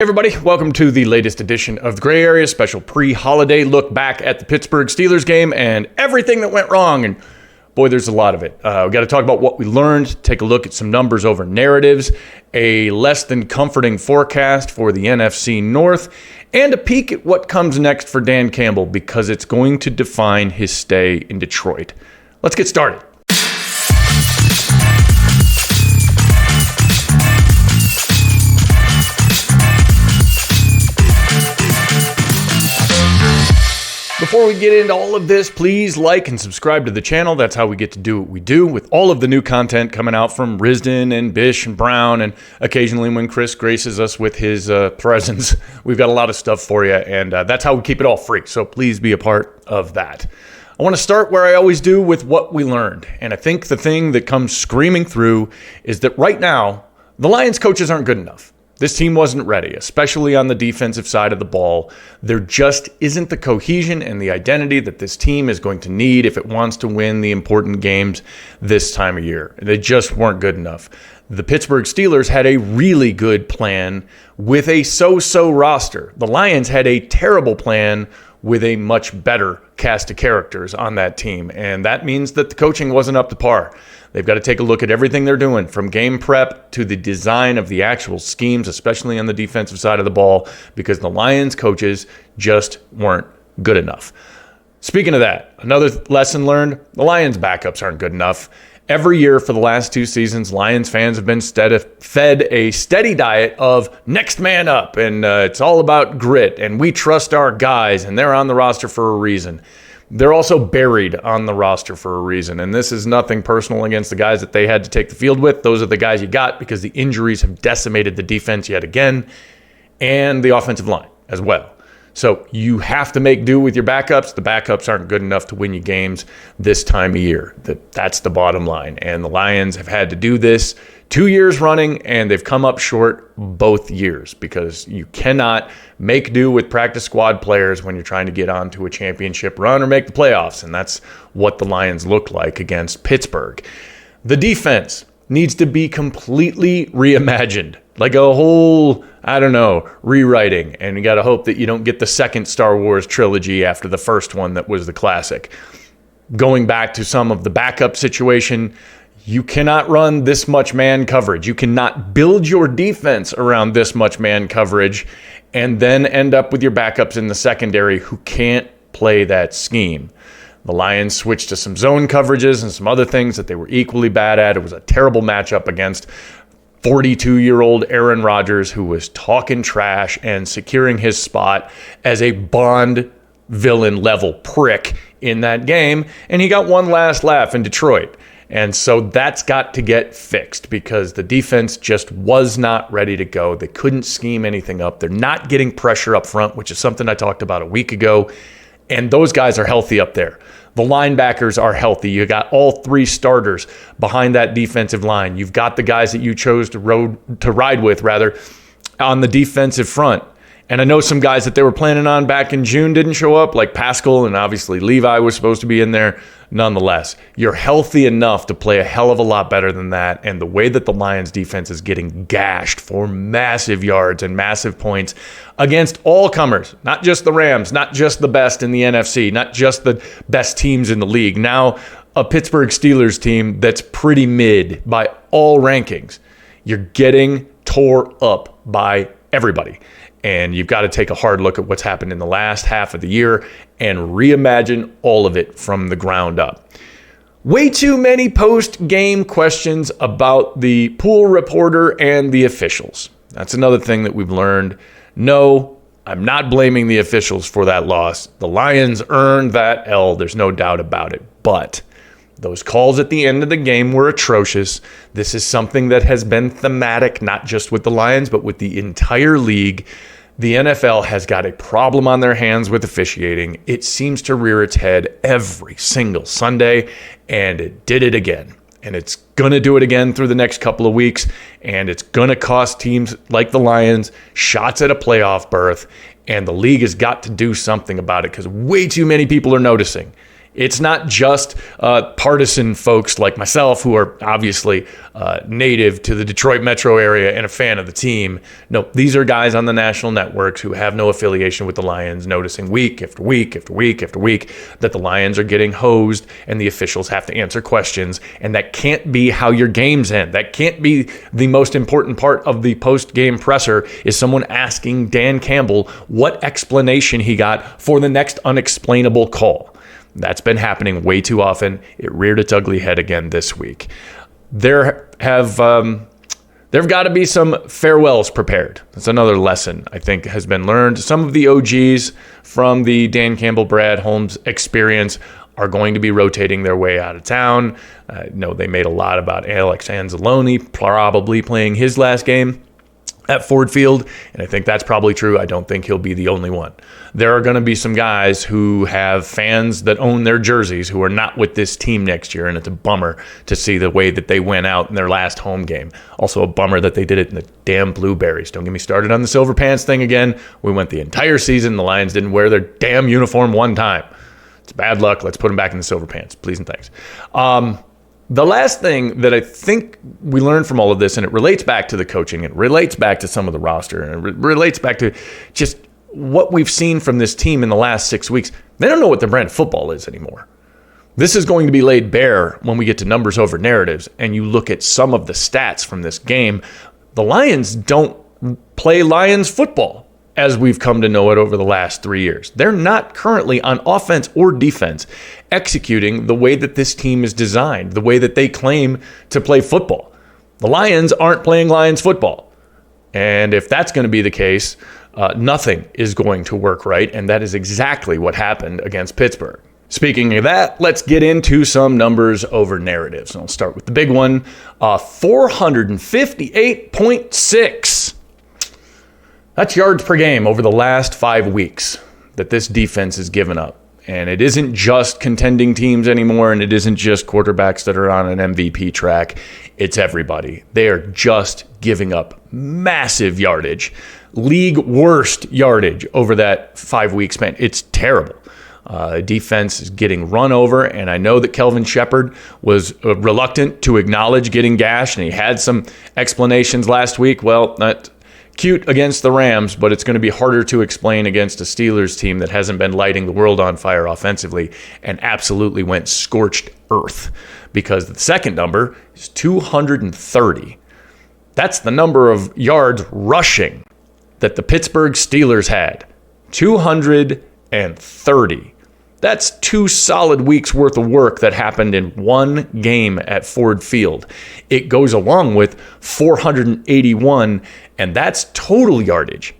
Everybody, welcome to the latest edition of the Gray Area, special pre-holiday look back at the Pittsburgh Steelers game and everything that went wrong. And boy, there's a lot of it. We got to talk about what we learned, take a look at some numbers over narratives, a less than comforting forecast for the NFC North, and a peek at what comes next for Dan Campbell because it's going to define his stay in Detroit. Let's get started. Before we get into all of this, please like and subscribe to the channel. That's how we get to do what we do with all of the new content coming out from Risden and Bish and Brown, and occasionally when Chris graces us with his presence. We've got a lot of stuff for you, and that's how we keep it all free. So please be a part of that. I want to start where I always do with what we learned. And I think the thing that comes screaming through is that right now, the Lions coaches aren't good enough. This team wasn't ready, especially on the defensive side of the ball. There just isn't the cohesion and the identity that this team is going to need if it wants to win the important games this time of year. They just weren't good enough. The Pittsburgh Steelers had a really good plan with a so-so roster. The Lions had a terrible plan with a much better cast of characters on that team, and that means that the coaching wasn't up to par. They've got to take a look at everything they're doing, from game prep to the design of the actual schemes, especially on the defensive side of the ball, because the Lions coaches just weren't good enough. Speaking of that, another lesson learned, the Lions backups aren't good enough. Every year for the last 2 seasons, Lions fans have been fed a steady diet of next man up, and it's all about grit, and we trust our guys, and they're on the roster for a reason. They're also buried on the roster for a reason, and this is nothing personal against the guys that they had to take the field with. Those are the guys you got because the injuries have decimated the defense yet again, and the offensive line as well. So you have to make do with your backups. The backups aren't good enough to win you games this time of year. That's the bottom line. And the Lions have had to do this 2 years running, and they've come up short both years because you cannot make do with practice squad players when you're trying to get onto a championship run or make the playoffs. And that's what the Lions look like against Pittsburgh. The defense needs to be completely reimagined, like a whole, rewriting. And you got to hope that you don't get the second Star Wars trilogy after the first one that was the classic. Going back to some of the backup situation, you cannot run this much man coverage. You cannot build your defense around this much man coverage and then end up with your backups in the secondary who can't play that scheme. The Lions switched to some zone coverages and some other things that they were equally bad at. It was a terrible matchup against 42-year-old Aaron Rodgers, who was talking trash and securing his spot as a Bond villain-level prick in that game. And he got one last laugh in Detroit. And so that's got to get fixed because the defense just was not ready to go. They couldn't scheme anything up. They're not getting pressure up front, which is something I talked about a week ago. And those guys are healthy up there. The linebackers are healthy. You got all 3 starters behind that defensive line. You've got the guys that you chose to ride with on the defensive front. And I know some guys that they were planning on back in June didn't show up, like Pascal, and obviously Levi was supposed to be in there. Nonetheless, you're healthy enough to play a hell of a lot better than that. And the way that the Lions defense is getting gashed for massive yards and massive points against all comers, not just the Rams, not just the best in the NFC, not just the best teams in the league. Now, a Pittsburgh Steelers team that's pretty mid by all rankings. You're getting tore up by everybody. And you've got to take a hard look at what's happened in the last half of the year and reimagine all of it from the ground up. Way too many post-game questions about the pool reporter and the officials. That's another thing that we've learned. No, I'm not blaming the officials for that loss. The Lions earned that L. There's no doubt about it. But those calls at the end of the game were atrocious. This is something that has been thematic, not just with the Lions, but with the entire league. The NFL has got a problem on their hands with officiating. It seems to rear its head every single Sunday, and it did it again. And it's going to do it again through the next couple of weeks, and it's going to cost teams like the Lions shots at a playoff berth, and the league has got to do something about it because way too many people are noticing. It's not just partisan folks like myself who are obviously native to the Detroit metro area and a fan of the team. No, these are guys on the national networks who have no affiliation with the Lions, noticing week after week after week after week that the Lions are getting hosed and the officials have to answer questions. And that can't be how your games end. That can't be the most important part of the post-game presser, is someone asking Dan Campbell what explanation he got for the next unexplainable call. That's been happening way too often. It reared its ugly head again this week. There've got to be some farewells prepared. That's another lesson I think has been learned. Some of the OGs from the Dan Campbell, Brad Holmes experience are going to be rotating their way out of town. No, they made a lot about Alex Anzalone probably playing his last game at Ford Field, and I think that's probably true. I don't think he'll be the only one. There are going to be some guys who have fans that own their jerseys who are not with this team next year, and it's a bummer to see the way that they went out in their last home game. Also a bummer that they did it in the damn Blueberries. Don't get me started on the Silver Pants thing again. We went the entire season. The Lions didn't wear their damn uniform one time. It's bad luck. Let's put them back in the Silver Pants. Please and thanks. The last thing that I think we learned from all of this, and it relates back to the coaching, it relates back to some of the roster, and it relates back to just what we've seen from this team in the last 6 weeks. They don't know what the brand of football is anymore. This is going to be laid bare when we get to numbers over narratives, and you look at some of the stats from this game. The Lions don't play Lions football as we've come to know it over the last 3 years. They're not currently on offense or defense executing the way that this team is designed, the way that they claim to play football. The Lions aren't playing Lions football. And if that's going to be the case, nothing is going to work right. And that is exactly what happened against Pittsburgh. Speaking of that, let's get into some numbers over narratives. And I'll start with the big one, 458.6. That's yards per game over the last 5 weeks that this defense has given up. And it isn't just contending teams anymore, and it isn't just quarterbacks that are on an MVP track. It's everybody. They are just giving up massive yardage, league worst yardage over that 5 week span. It's terrible. Defense is getting run over, and I know that Kelvin Shepard was reluctant to acknowledge getting gashed, and he had some explanations last week. Well, not cute against the Rams, but it's going to be harder to explain against a Steelers team that hasn't been lighting the world on fire offensively and absolutely went scorched earth, because the second number is 230. That's the number of yards rushing that the Pittsburgh Steelers had. 230. That's 2 solid weeks worth of work that happened in one game at Ford Field. It goes along with 481, and that's total yardage.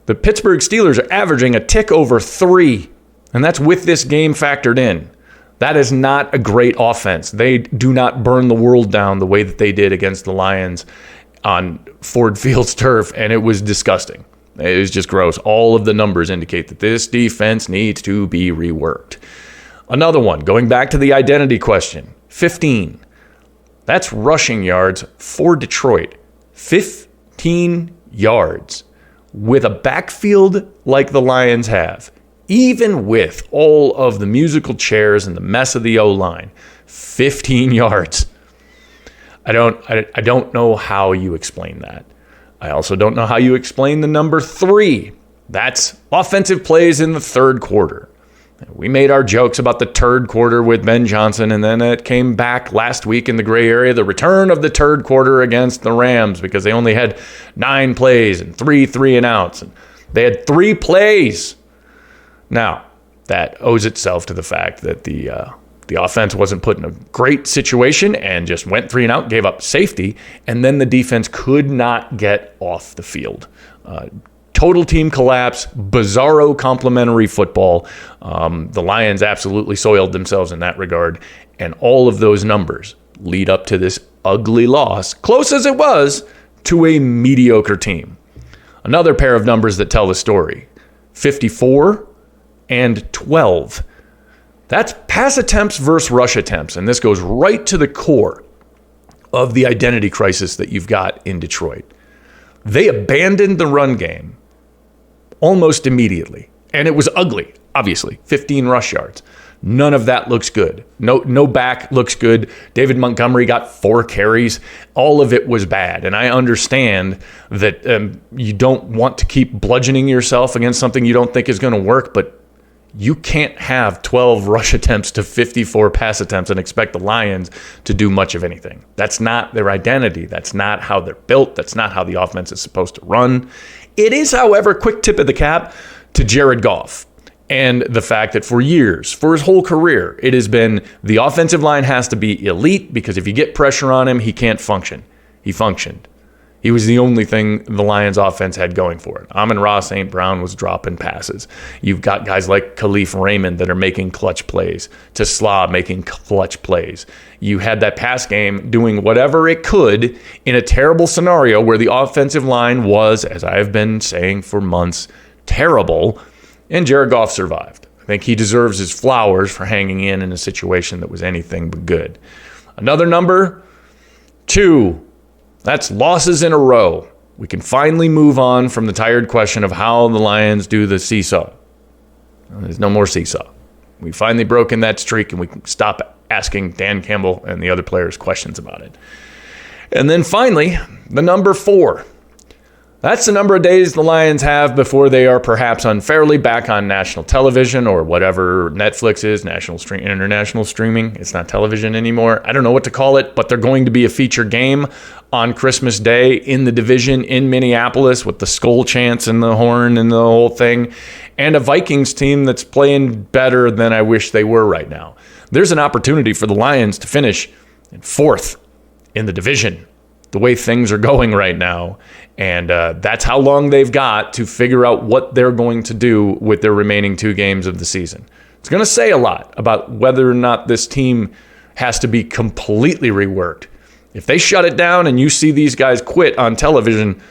The Pittsburgh Steelers are averaging a tick over 3, and that's with this game factored in. That is not a great offense. They do not burn the world down the way that they did against the Lions on Ford Field's turf, and it was disgusting. It was just gross. All of the numbers indicate that this defense needs to be reworked. Another one, going back to the identity question, 15. That's rushing yards for Detroit. 15 yards with a backfield like the Lions have, even with all of the musical chairs and the mess of the O-line. 15 yards. I don't know how you explain that. I also don't know how you explain the number 3. That's offensive plays in the third quarter. We made our jokes about the turd quarter with Ben Johnson, and then it came back last week in the gray area, the return of the turd quarter against the Rams, because they only had 9 plays and 3 3-and-outs. And they had 3 plays. Now, that owes itself to the fact that the offense wasn't put in a great situation and just went 3-and-out, gave up safety, and then the defense could not get off the field. Total team collapse, bizarro complementary football. The Lions absolutely soiled themselves in that regard, and all of those numbers lead up to this ugly loss, close as it was, to a mediocre team. Another pair of numbers that tell the story, 54 and 12. That's pass attempts versus rush attempts, and this goes right to the core of the identity crisis that you've got in Detroit. They abandoned the run game almost immediately, and it was ugly, obviously, 15 rush yards. None of that looks good. No back looks good. David Montgomery got 4 carries. All of it was bad. And I understand that you don't want to keep bludgeoning yourself against something you don't think is going to work, but you can't have 12 rush attempts to 54 pass attempts and expect the Lions to do much of anything. That's not their identity. That's not how they're built. That's not how the offense is supposed to run. It is, however, quick tip of the cap to Jared Goff. And the fact that for years, for his whole career, it has been the offensive line has to be elite because if you get pressure on him, he can't function. He functioned. He was the only thing the Lions offense had going for it. Amon-Ra St. Brown was dropping passes. You've got guys like Khalif Raymond that are making clutch plays. Tesla making clutch plays. You had that pass game doing whatever it could in a terrible scenario where the offensive line was, as I have been saying for months, terrible. And Jared Goff survived. I think he deserves his flowers for hanging in a situation that was anything but good. Another number, 2. That's losses in a row. We can finally move on from the tired question of how the Lions do the seesaw. There's no more seesaw. We've finally broken that streak, and we can stop asking Dan Campbell and the other players questions about it. And then finally, the number 4. That's the number of days the Lions have before they are perhaps unfairly back on national television or whatever Netflix is, international streaming. It's not television anymore. I don't know what to call it, but they're going to be a feature game on Christmas Day in the division in Minneapolis with the skull chants and the horn and the whole thing, and a Vikings team that's playing better than I wish they were right now. There's an opportunity for the Lions to finish in 4th in the division, the way things are going right now. And that's how long they've got to figure out what they're going to do with their remaining 2 games of the season. It's going to say a lot about whether or not this team has to be completely reworked. If they shut it down and you see these guys quit on television,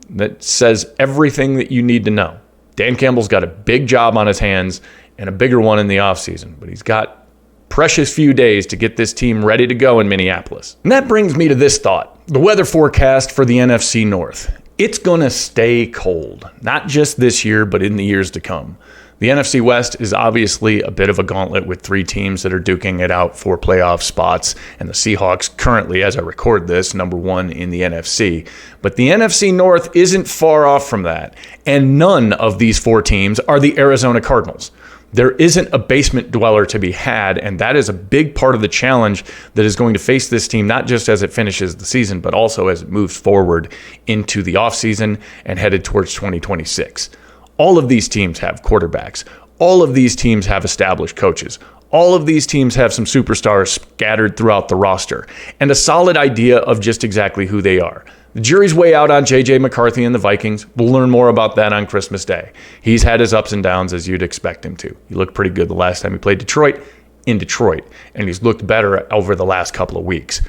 that says everything that you need to know. Dan Campbell's got a big job on his hands and a bigger one in the offseason, but he's got precious few days to get this team ready to go in Minneapolis. And that brings me to this thought. The weather forecast for the NFC North. It's going to stay cold, not just this year, but in the years to come. The NFC West is obviously a bit of a gauntlet with 3 teams that are duking it out for playoff spots, and the Seahawks currently, as I record this, number 1 in the NFC. But the NFC North isn't far off from that, and none of these 4 teams are the Arizona Cardinals. There isn't a basement dweller to be had, and that is a big part of the challenge that is going to face this team, not just as it finishes the season, but also as it moves forward into the offseason and headed towards 2026. All of these teams have quarterbacks. All of these teams have established coaches. All of these teams have some superstars scattered throughout the roster and a solid idea of just exactly who they are. The jury's way out on J.J. McCarthy and the Vikings. We'll learn more about that on Christmas Day. He's had his ups and downs as you'd expect him to. He looked pretty good the last time he played Detroit in Detroit, and he's looked better over the last couple of weeks.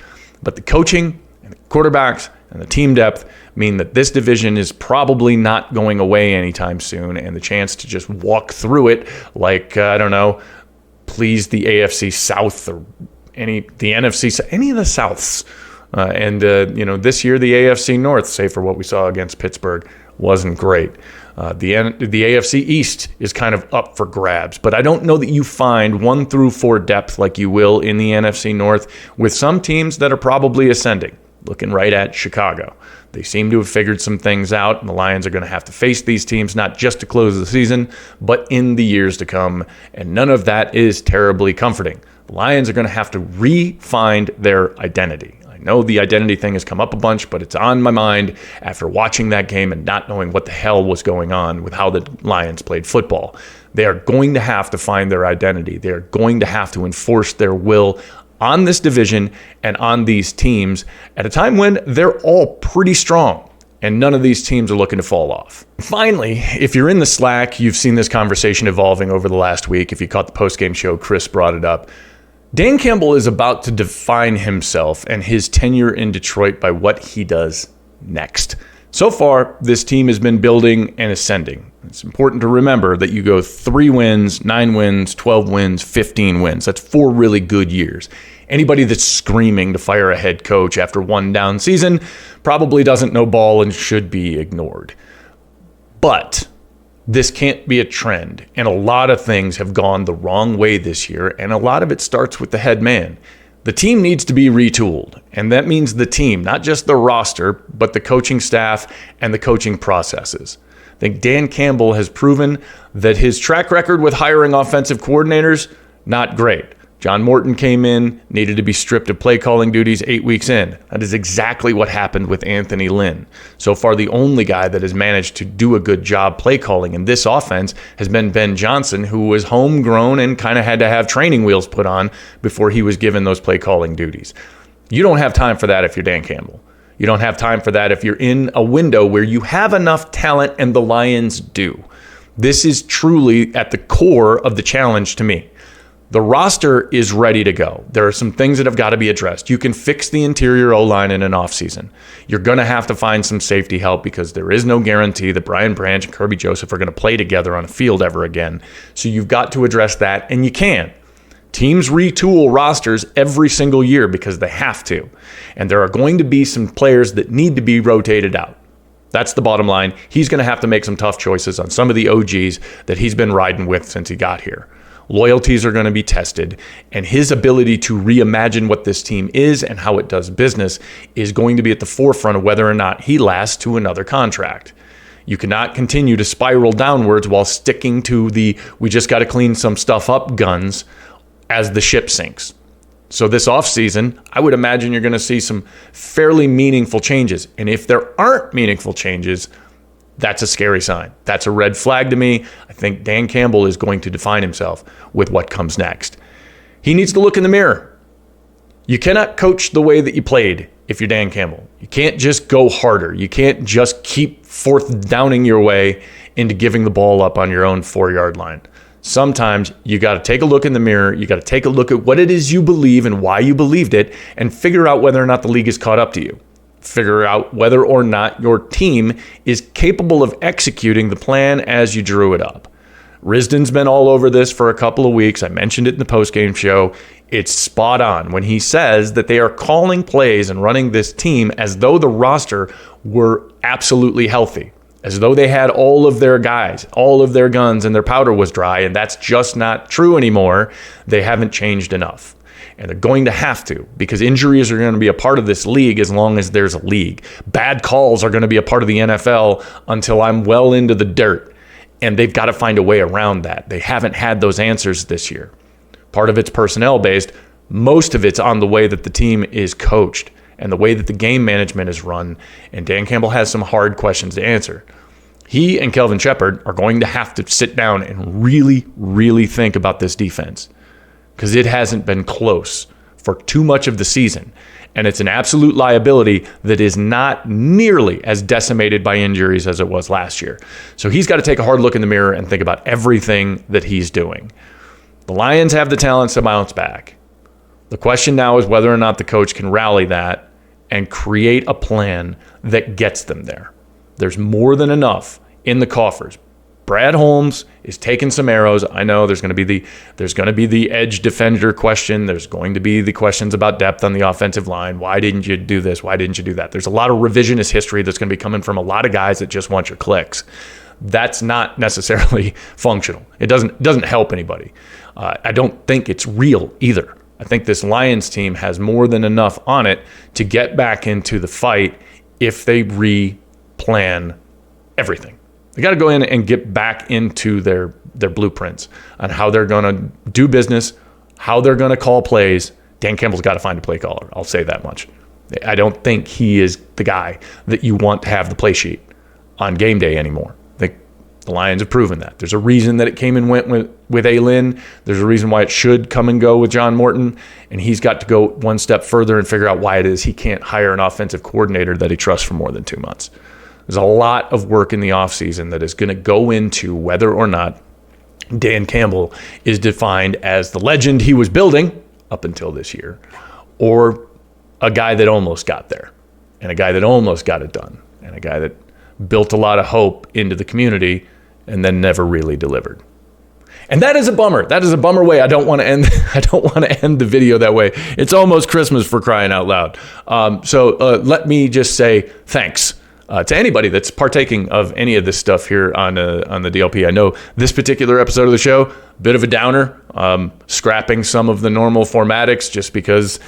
But the coaching and the quarterbacks and the team depth mean that this division is probably not going away anytime soon, and the chance to just walk through it like, please the AFC South or the NFC, any of the Souths. This year the AFC North, save for what we saw against Pittsburgh, wasn't great. The AFC East is kind of up for grabs, but I don't know that you find 1 through 4 depth like you will in the NFC North with some teams that are probably ascending. Looking right at Chicago. They seem to have figured some things out, and the Lions are going to have to face these teams not just to close the season, but in the years to come, and none of that is terribly comforting. The Lions are going to have to re-find their identity. I know the identity thing has come up a bunch, but it's on my mind after watching that game and not knowing what the hell was going on with how the Lions played football. They are going to have to find their identity. They are going to have to enforce their will on this division and on these teams at a time when they're all pretty strong and none of these teams are looking to fall off. Finally, if you're in the Slack, you've seen this conversation evolving over the last week. If you caught the postgame show, Chris brought it up. Dan Campbell is about to define himself and his tenure in Detroit by what he does next. So far, this team has been building and ascending. It's important to remember that you go 3 wins, 9 wins, 12 wins, 15 wins. That's 4 really good years. Anybody that's screaming to fire a head coach after 1 down season probably doesn't know ball and should be ignored. But This can't be a trend. And a lot of things have gone the wrong way this year. And a lot of it starts with the head man. The team needs to be retooled. And that means the team, not just the roster, but the coaching staff and the coaching processes. I think Dan Campbell has proven that his track record with hiring offensive coordinators, not great. John Morton came in, needed to be stripped of play calling duties 8 weeks in. That is exactly what happened with Anthony Lynn. So far, the only guy that has managed to do a good job play calling in this offense has been Ben Johnson, who was homegrown and kind of had to have training wheels put on before he was given those play calling duties. You don't have time for that if you're Dan Campbell. You don't have time for that if you're in a window where you have enough talent and the Lions do. This is truly at the core of the challenge to me. The roster is ready to go. There are some things that have got to be addressed. You can fix the interior O-line in an offseason. You're going to have to find some safety help because there is no guarantee that Brian Branch and Kirby Joseph are going to play together on a field ever again. So you've got to address that, and you can. Teams retool rosters every single year because they have to. And there are going to be some players that need to be rotated out. That's the bottom line. He's going to have to make some tough choices on some of the OGs that he's been riding with since he got here. Loyalties are going to be tested, and his ability to reimagine what this team is and how it does business is going to be at the forefront of whether or not he lasts to another contract. You cannot continue to spiral downwards while sticking to the we just got to clean some stuff up guns as the ship sinks. So this offseason, I would imagine you're going to see some fairly meaningful changes. And if there aren't meaningful changes, that's a scary sign. That's a red flag to me. I think Dan Campbell is going to define himself with what comes next. He needs to look in the mirror. You cannot coach the way that you played if you're Dan Campbell. You can't just go harder. You can't just keep fourth downing your way into giving the ball up on your own 4-yard line. Sometimes you got to take a look in the mirror. You got to take a look at what it is you believe and why you believed it and figure out whether or not the league is caught up to you. Figure out whether or not your team is capable of executing the plan as you drew it up. Risden's been all over this for a couple of weeks. I mentioned it in the postgame show. It's spot on when he says that they are calling plays and running this team as though the roster were absolutely healthy, as though they had all of their guys, all of their guns, and their powder was dry, and that's just not true anymore. They haven't changed enough. And they're going to have to, because injuries are going to be a part of this league as long as there's a league. Bad calls are going to be a part of the NFL until I'm well into the dirt. And they've got to find a way around that. They haven't had those answers this year. Part of it's personnel based. Most of it's on the way that the team is coached and the way that the game management is run. And Dan Campbell has some hard questions to answer. He and Kelvin Shepard are going to have to sit down and really, really think about this defense, because it hasn't been close for too much of the season. And it's an absolute liability that is not nearly as decimated by injuries as it was last year. So he's got to take a hard look in the mirror and think about everything that he's doing. The Lions have the talent to bounce back. The question now is whether or not the coach can rally that and create a plan that gets them there. There's more than enough in the coffers. Brad Holmes is taking some arrows. I know there's going to be the edge defender question. There's going to be the questions about depth on the offensive line. Why didn't you do this? Why didn't you do that? There's a lot of revisionist history that's going to be coming from a lot of guys that just want your clicks. That's not necessarily functional. It doesn't help anybody. I don't think it's real either. I think this Lions team has more than enough on it to get back into the fight if they replan everything. They got to go in and get back into their blueprints on how they're going to do business, how they're going to call plays. Dan Campbell's got to find a play caller. I'll say that much. I don't think he is the guy that you want to have the play sheet on game day anymore. I think the Lions have proven that. There's a reason that it came and went with A. Lynn. There's a reason why it should come and go with John Morton. And he's got to go one step further and figure out why it is he can't hire an offensive coordinator that he trusts for more than 2 months. There's a lot of work in the offseason that is going to go into whether or not Dan Campbell is defined as the legend he was building up until this year, or a guy that almost got there, and a guy that almost got it done, and a guy that built a lot of hope into the community and then never really delivered. And that is a bummer. That is a bummer way. I don't want to end the video that way. It's almost Christmas, for crying out loud. So let me just say thanks. to anybody that's partaking of any of this stuff here on the DLP. I know this particular episode of the show, bit of a downer, scrapping some of the normal formatics just because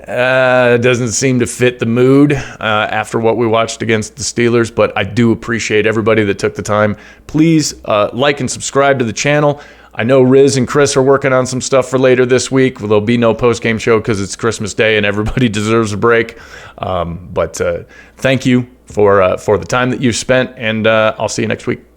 it doesn't seem to fit the mood after what we watched against the Steelers, but I do appreciate everybody that took the time. Please like and subscribe to the channel. I know Riz and Chris are working on some stuff for later this week. There'll be no post-game show because it's Christmas Day and everybody deserves a break. But thank you for the time that you've spent, and I'll see you next week.